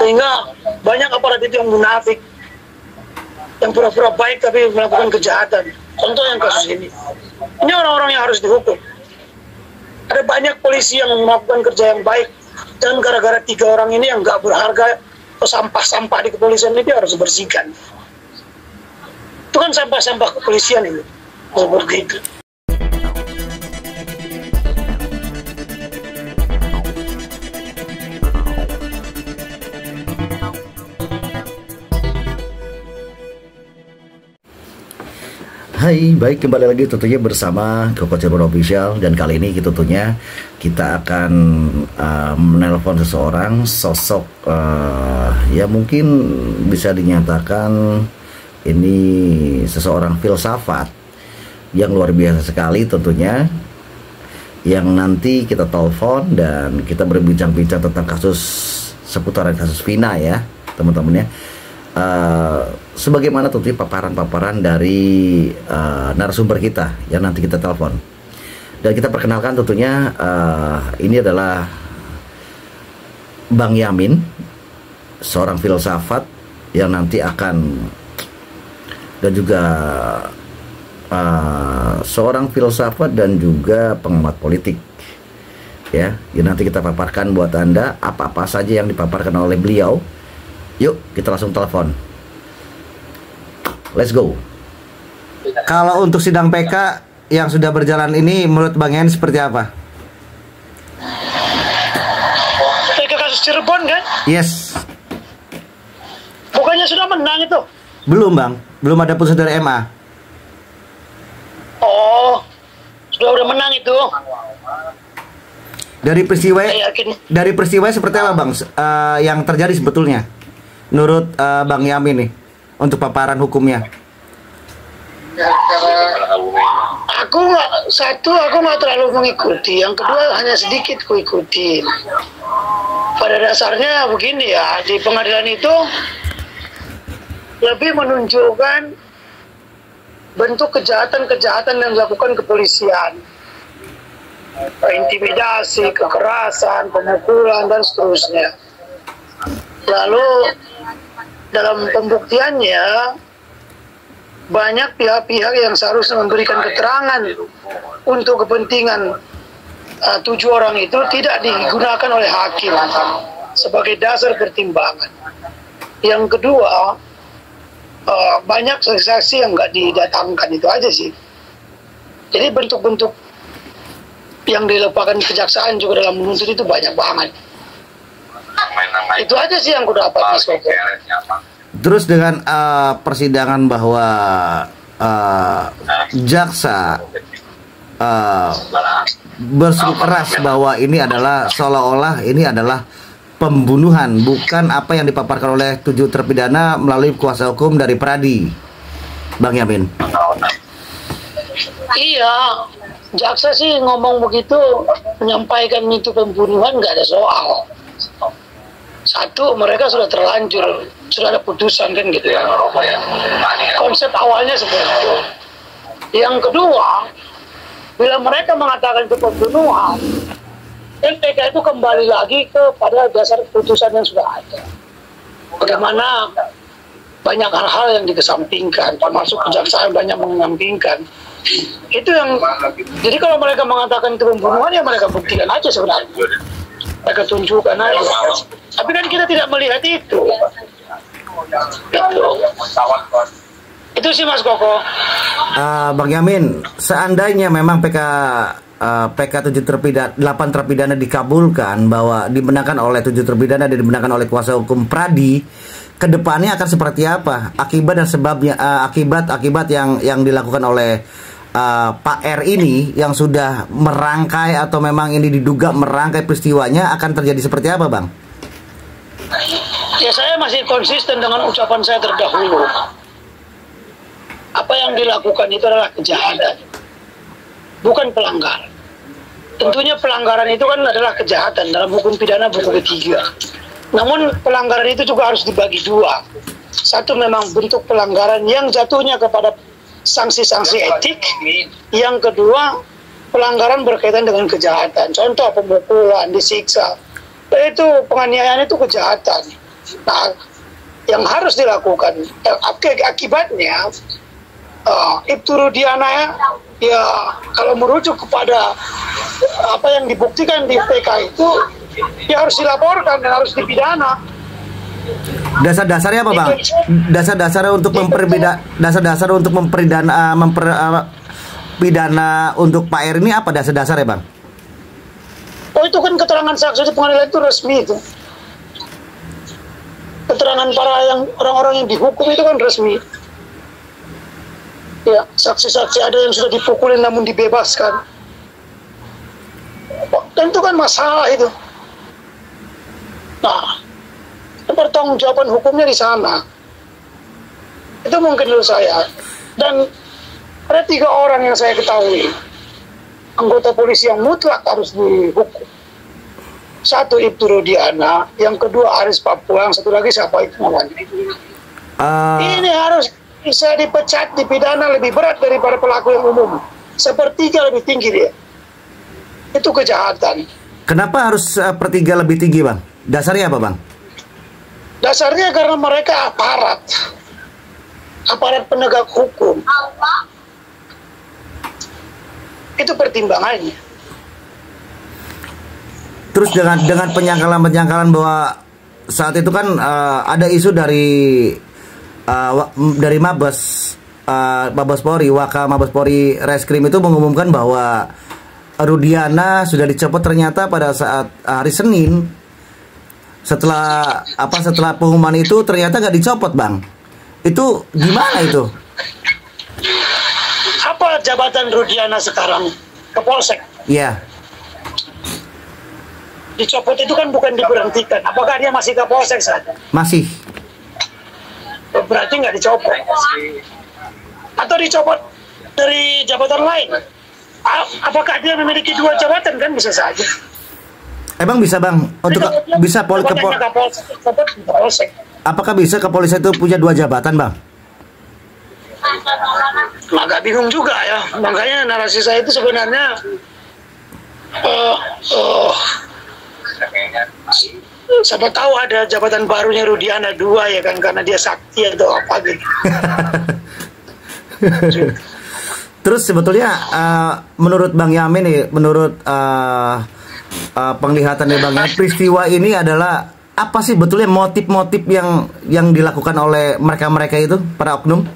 Sehingga banyak aparat itu yang munafik, yang pura-pura baik tapi melakukan kejahatan. Contoh yang kasus ini. Ini orang-orang yang harus dihukum. Ada banyak polisi yang melakukan kerja yang baik, dan gara-gara 3 orang ini yang nggak berharga atau sampah-sampah di kepolisian ini harus dibersihkan. Itu kan sampah-sampah kepolisian itu. Seperti itu. Hai, baik, kembali lagi tentunya bersama Koko Cirebon Official, dan kali ini tentunya kita akan menelpon seseorang sosok ya mungkin bisa dinyatakan ini seseorang filsafat yang luar biasa sekali tentunya, yang nanti kita telepon dan kita berbincang-bincang tentang kasus seputaran kasus Vina ya teman-teman ya. Sebagaimana tentunya paparan-paparan dari narasumber kita yang nanti kita telepon, dan kita perkenalkan tentunya ini adalah Bang Yamin, seorang filsafat yang nanti akan, dan juga seorang filsafat dan juga pengamat politik ya, yang nanti kita paparkan buat Anda apa-apa saja yang dipaparkan oleh beliau. Yuk kita langsung telepon. Let's go. Kalau untuk sidang PK yang sudah berjalan ini, menurut Bang Yan seperti apa? PK kasus Cirebon kan? Yes. Bukannya sudah menang itu? Belum Bang, belum ada putusan dari MA. Oh, udah menang itu. Dari peristiwa seperti apa Bang yang terjadi sebetulnya? Menurut Bang Yamin nih, untuk paparan hukumnya. Aku nggak terlalu mengikuti. Yang kedua hanya sedikit ku ikuti. Pada dasarnya begini ya, di pengadilan itu lebih menunjukkan bentuk kejahatan-kejahatan yang dilakukan kepolisian. Intimidasi, kekerasan, pemukulan, dan seterusnya. Lalu dalam pembuktiannya banyak pihak-pihak yang seharusnya memberikan keterangan untuk kepentingan 7 orang itu tidak digunakan oleh hakim sebagai dasar pertimbangan. Yang kedua, banyak saksi-saksi yang nggak didatangkan, itu aja sih. Jadi bentuk-bentuk yang dilakukan kejaksaan juga dalam menuntut itu banyak banget. Itu aja sih yang aku dapat, Mas Koko. Terus dengan persidangan bahwa jaksa bersikeras bahwa ini adalah seolah-olah ini adalah pembunuhan, bukan apa yang dipaparkan oleh 7 terpidana melalui kuasa hukum dari Pradi, Bang Yamin. Iya, jaksa sih ngomong begitu, menyampaikan itu pembunuhan, nggak ada soal. Satu, mereka sudah terlanjur, sudah ada putusan kan gitu ya. Konsep awalnya seperti itu. Yang kedua, bila mereka mengatakan itu pembunuhan, PK itu kembali lagi kepada dasar putusan yang sudah ada. Bagaimana banyak hal-hal yang dikesampingkan, termasuk kejaksaan banyak menyampingkan. Itu yang, jadi kalau mereka mengatakan itu pembunuhan, ya mereka buktikan aja sebenarnya. Mereka tunjukkan aja. Tapi kan kita tidak melihat itu. Itu sih Mas Koko. Bang Yamin, seandainya memang PK 8 terpidana dikabulkan, bahwa dimenangkan oleh 7 terpidana dan dimenangkan oleh kuasa hukum Pradi, kedepannya akan seperti apa? Akibat dan sebabnya, akibat yang dilakukan oleh Pak R ini yang sudah merangkai atau memang ini diduga merangkai peristiwanya, akan terjadi seperti apa Bang? Ya, saya masih konsisten dengan ucapan saya terdahulu. Apa yang dilakukan itu adalah kejahatan, bukan pelanggaran. Tentunya pelanggaran itu kan adalah kejahatan dalam hukum pidana buku ketiga. Namun pelanggaran itu juga harus dibagi dua. Satu, memang bentuk pelanggaran yang jatuhnya kepada sanksi-sanksi etik. Yang kedua, pelanggaran berkaitan dengan kejahatan. Contoh pemukulan, disiksa. Itu penganiayaan, itu kejahatan. Nah, yang harus dilakukan akibatnya Ibtu Rudiana ya kalau merujuk kepada apa yang dibuktikan di PK itu ya harus dilaporkan dan harus dipidana. Dasar-dasarnya apa, Bang? Dasar-dasar untuk pidana untuk Pak R ini apa dasar-dasarnya, Bang? Oh, itu kan keterangan saksi di pengadilan itu resmi itu. Keterangan orang-orang yang dihukum itu kan resmi. Ya, saksi-saksi ada yang sudah dipukulin namun dibebaskan. Dan itu kan masalah itu. Nah, pertanggungjawaban hukumnya di sana. Itu mungkin menurut saya. Dan ada 3 orang yang saya ketahui anggota polisi yang mutlak harus dihukum. 1 Ibtu Rudiana, yang kedua Aris Papua, yang satu lagi siapa itu namanya? Ini harus bisa dipecat, dipidana lebih berat daripada pelaku yang umum. 1/3 lebih tinggi dia. Itu kejahatan. Kenapa harus 1/3 lebih tinggi, Bang? Dasarnya apa, Bang? Dasarnya karena mereka aparat penegak hukum. Itu pertimbangannya. Terus dengan penyangkalan bahwa saat itu kan ada isu dari Mabes Polri, Waka Mabes Polri Reskrim itu mengumumkan bahwa Rudiana sudah dicopot ternyata pada saat hari Senin. Setelah pengumuman itu ternyata nggak dicopot, Bang. Itu gimana itu? Apa jabatan Rudiana sekarang? Kapolsek. Iya. Dicopot itu kan bukan diberhentikan. Apakah dia masih Kapolsek saja? Masih. Berarti nggak dicopot. Atau dicopot dari jabatan lain? Apakah dia memiliki 2 jabatan? Kan bisa saja. Emang bisa, Bang? Untuk bisa Kapolsek. Apakah bisa kepolisian itu punya 2 jabatan, Bang? Agak bingung juga ya. Makanya narasi saya itu sebenarnya siapa tahu ada jabatan barunya Rudiana 2 ya kan, karena dia sakti atau apa gitu. Terus sebetulnya menurut Bang Yamin nih, menurut penglihatan dari Bang Yamin, peristiwa ini adalah apa sih betulnya motif-motif yang dilakukan oleh mereka itu, para oknum?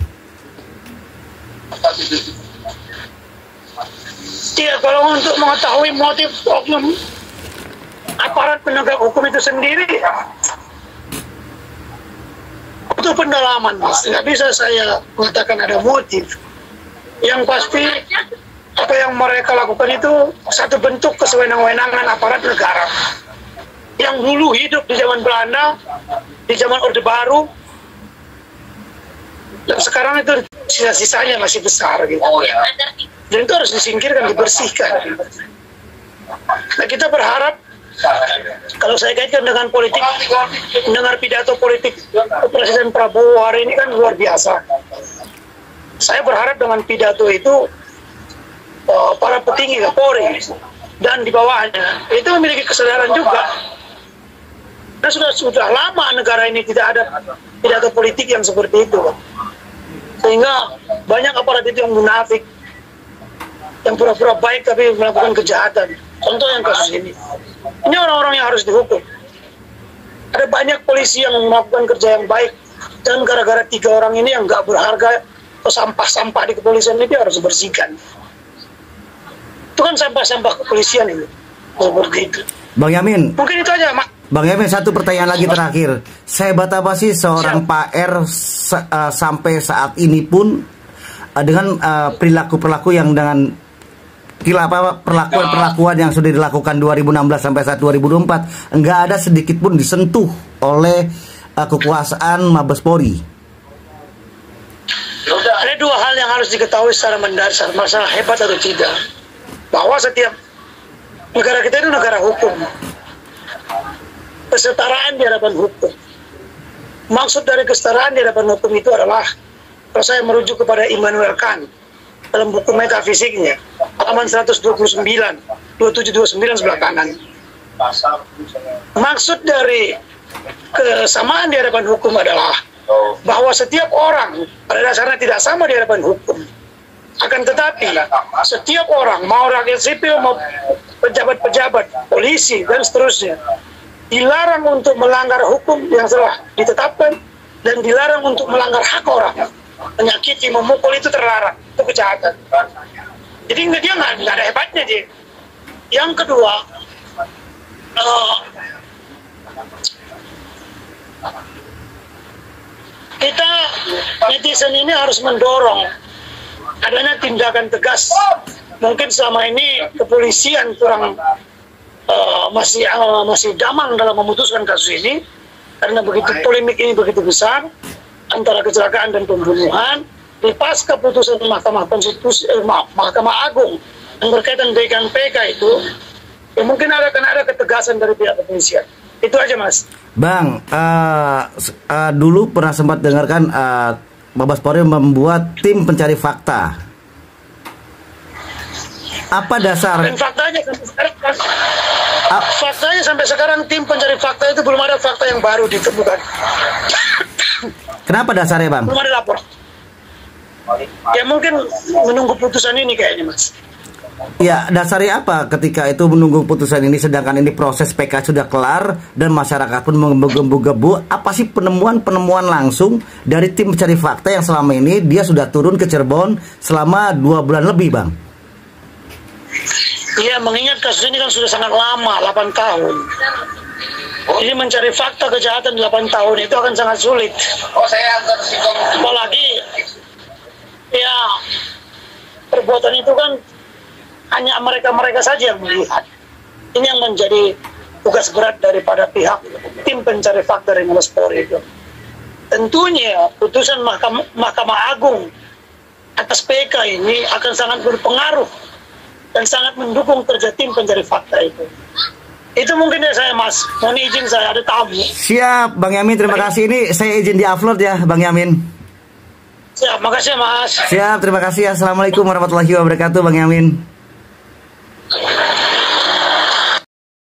Ya, kalau untuk mengetahui motif oknum aparat penegak hukum itu sendiri, itu pendalaman, Mas. Nggak bisa saya mengatakan ada motif. Yang pasti apa yang mereka lakukan itu satu bentuk kesewenang-wenangan aparat negara yang dulu hidup di zaman Belanda, di zaman Orde Baru, dan sekarang itu sisa-sisanya masih besar gitu. Dan itu harus disingkirkan, dibersihkan. Nah, kita berharap, kalau saya kaitkan dengan politik, mendengar pidato politik Presiden Prabowo hari ini kan luar biasa. Saya berharap dengan pidato itu para petinggi Polri dan di bawahnya itu memiliki kesadaran juga. Dan sudah lama negara ini tidak ada pidato politik yang seperti itu, sehingga banyak aparat itu yang munafik, yang pura-pura baik tapi melakukan kejahatan. Contoh yang kasus ini orang-orang yang harus dihukum. Ada banyak polisi yang melakukan kerja yang baik, dan gara-gara 3 orang ini yang nggak berharga atau sampah-sampah di kepolisian ini harus dibersihkan. Itu kan sampah-sampah kepolisian ini seperti itu. Bang Yamin, mungkin itu aja, Mak. Bang Yamin, satu pertanyaan lagi terakhir. Sehebat apa sih seorang Pak R sampai saat ini pun dengan perilaku-perilaku yang dengan perlakuan yang sudah dilakukan 2016 sampai saat 2024 enggak ada sedikit pun disentuh oleh kekuasaan Mabes Polri? Ada 2 hal yang harus diketahui secara mendasar, masalah hebat atau tidak, bahwa setiap negara kita itu negara hukum, kesetaraan di hadapan hukum. Maksud dari kesetaraan di hadapan hukum itu adalah, kalau saya merujuk kepada Immanuel Kant dalam buku metafisiknya, halaman 129, 2729 sebelah kanan. Maksud dari kesamaan di hadapan hukum adalah bahwa setiap orang pada dasarnya tidak sama di hadapan hukum. Akan tetapi setiap orang, mau rakyat sipil, mau pejabat-pejabat, polisi dan seterusnya, dilarang untuk melanggar hukum yang telah ditetapkan dan dilarang untuk melanggar hak orang. Menyakiti, memukul itu terlarang, itu kejahatan. Jadi dia nggak ada hebatnya dia. Yang kedua, kita netizen ini harus mendorong adanya tindakan tegas. Mungkin selama ini kepolisian kurang masih damang dalam memutuskan kasus ini karena begitu polemik ini begitu besar antara kecelakaan dan pembunuhan. Di pasca putusan Mahkamah Konstitusi, Mahkamah Agung yang berkaitan dengan PK itu, ya mungkin akan ada ketegasan dari pihak kepolisian. Itu aja, Mas. Bang, dulu pernah sempat dengarkan Mabes Polri membuat tim pencari fakta. Apa dasar? Dan faktanya sampai sekarang tim pencari fakta itu belum ada fakta yang baru ditemukan. Kenapa dasarnya, Bang? Belum ada lapor. Ya mungkin menunggu putusan ini kayaknya, Mas. Ya, dasarnya apa ketika itu menunggu putusan ini sedangkan ini proses PK sudah kelar dan masyarakat pun menggebu-gebu? Apa sih penemuan-penemuan langsung dari tim pencari fakta yang selama ini dia sudah turun ke Cirebon selama 2 bulan lebih, Bang? Iya, mengingat kasus ini kan sudah sangat lama, 8 tahun. Jadi mencari fakta kejahatan 8 tahun itu akan sangat sulit. Apalagi ya perbuatan itu kan hanya mereka-mereka saja yang melihat. Ini yang menjadi tugas berat daripada pihak tim pencari fakta dari Mabes Polri itu. Tentunya putusan Mahkamah Agung atas PK ini akan sangat berpengaruh dan sangat mendukung kerja tim pencari fakta itu. Itu mungkin ya saya, Mas. Mohon izin saya ada tamu. Siap, Bang Yamin. Terima kasih. Ini saya izin di-upload ya, Bang Yamin. Siap, makasih Mas. Siap, terima kasih. Assalamualaikum warahmatullahi wabarakatuh, Bang Yamin.